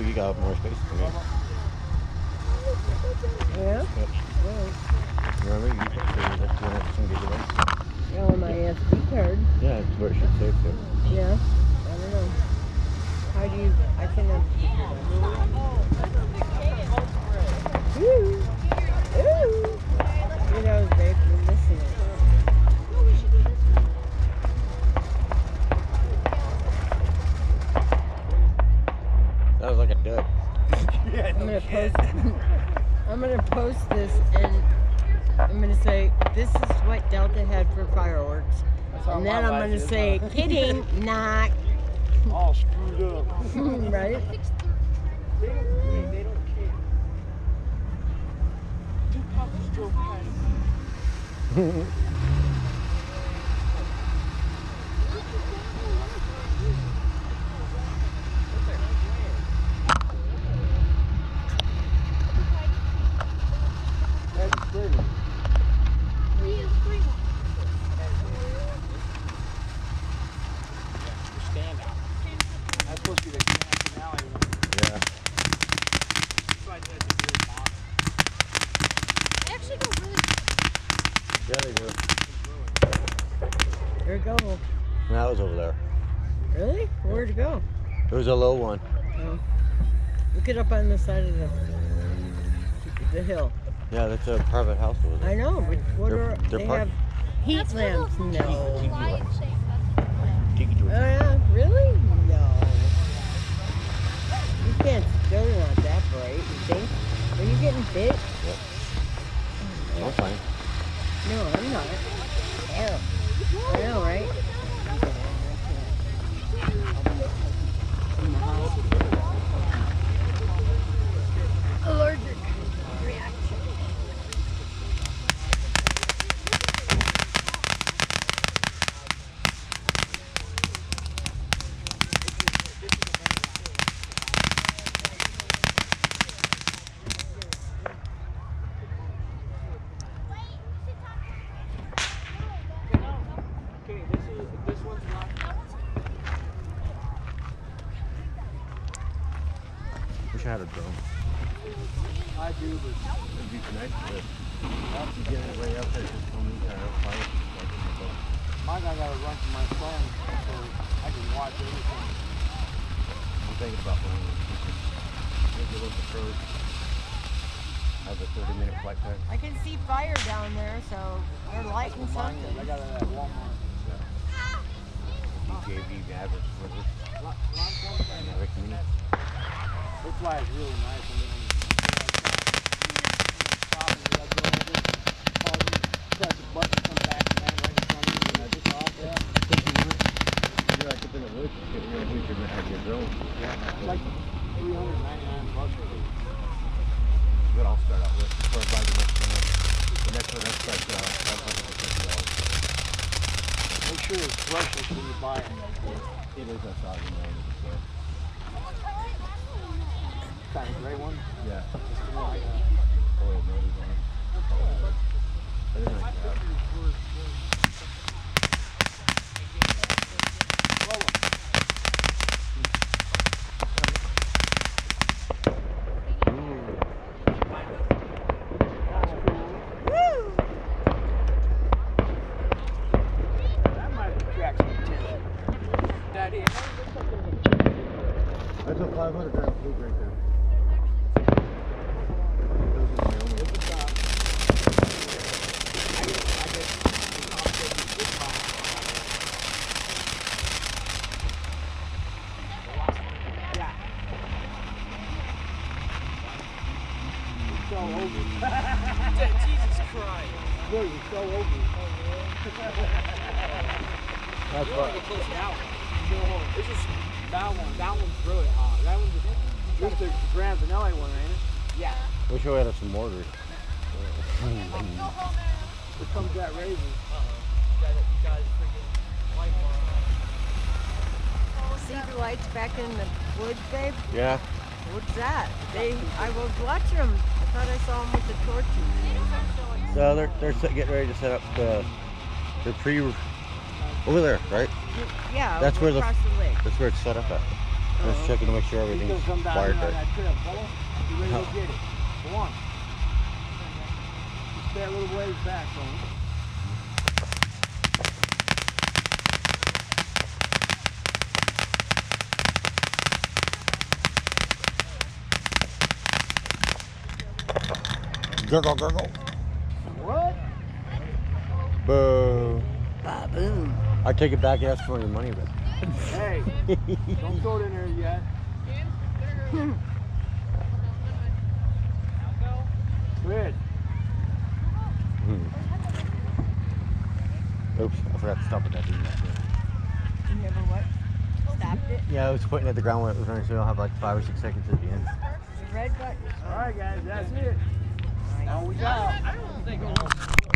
you got more space than me. Yeah? Yep. Well, Remember, you said that's 200 gigabytes. yeah, on my SD card. Yeah, that's where it should save to. Yeah. I don't know. How do you... I can have Ooh. Ooh. You know, they've been missing it. That was like a dud. I'm gonna post this and I'm gonna say this is what Delta had for fireworks. And then I'm gonna say, kidding, not. All screwed up. Right? They don't care. Tupac was Joe Patty. That's supposed to be the finale one. Yeah. They actually go really Yeah, they do. There it go. That was over there. Really? Where'd it go? It was a low one. Oh. Look it up on the side of the hill. Yeah, that's a private house over there. I know, but what They're they parked. have heat That's lamps. little No. lion shape. Tiki Oh torch. yeah, really? No. You can't, they're not that bright, you think? Are you getting bit? I'm fine. No, I'm not. Ew. I know, right? Allergic reaction. Okay, this one's not. Wish I had a drone. I do, but It'd be nice to get it way up there, just come in there, fire. mine I gotta run from my phone so I can watch everything. I'm thinking about one of those. Maybe look at pros. Have a 30-minute flight time. I can see fire down there, so they're lighting Mine something. is. I got it at Walmart. DJV Mavericks with it. Maverick Mini. It flies really nice. I mean, stop and you gotta go over it, pause it, press a button, come back, and land right in front of you, and just off there. You're like up in the woods, you're gonna have your drone. It's like $399 for it. But I'll start out with before I buy the next one. The next one that's like $550. Make sure it's brushless when you buy it. It is a $1,000. Kind of gray one. Yeah. You know, I got. Oil motors on it. I didn't like that. That might attract some attention. Daddy, That's a 500-gram flute right there. Those are my only. look at that. I get yeah. It's so over. Jesus Christ. Look, it's so over. That's You what. want to get close to that one. No, it's just that one. That one's really hot. That one's just the Grand Finale one, ain't it? Yeah. Wish I had some mortars. Here comes that Raven. See the lights back in the woods, babe? Yeah. What's that? I was watching them. I thought I saw them with the torches. No, getting ready to set up the over there, right? Yeah, That's over where across the lake. That's where it's set up at. Just checking to make sure He's gonna everything's come down wired here on right. that trail, fella. You ready to go get it? Go on. Just stay a little ways back from him. Gurgle, gurgle. What? Boo. Ba-boom. I take it back and ask for your money back. Hey, don't throw it in there yet. Good. Oops, I forgot to stop at that. You ever what? Stopped it? Yeah, I was pointing at the ground where it was running, so I'll have like 5 or 6 seconds at the end. The red button. All right, guys, that's it. Now we got.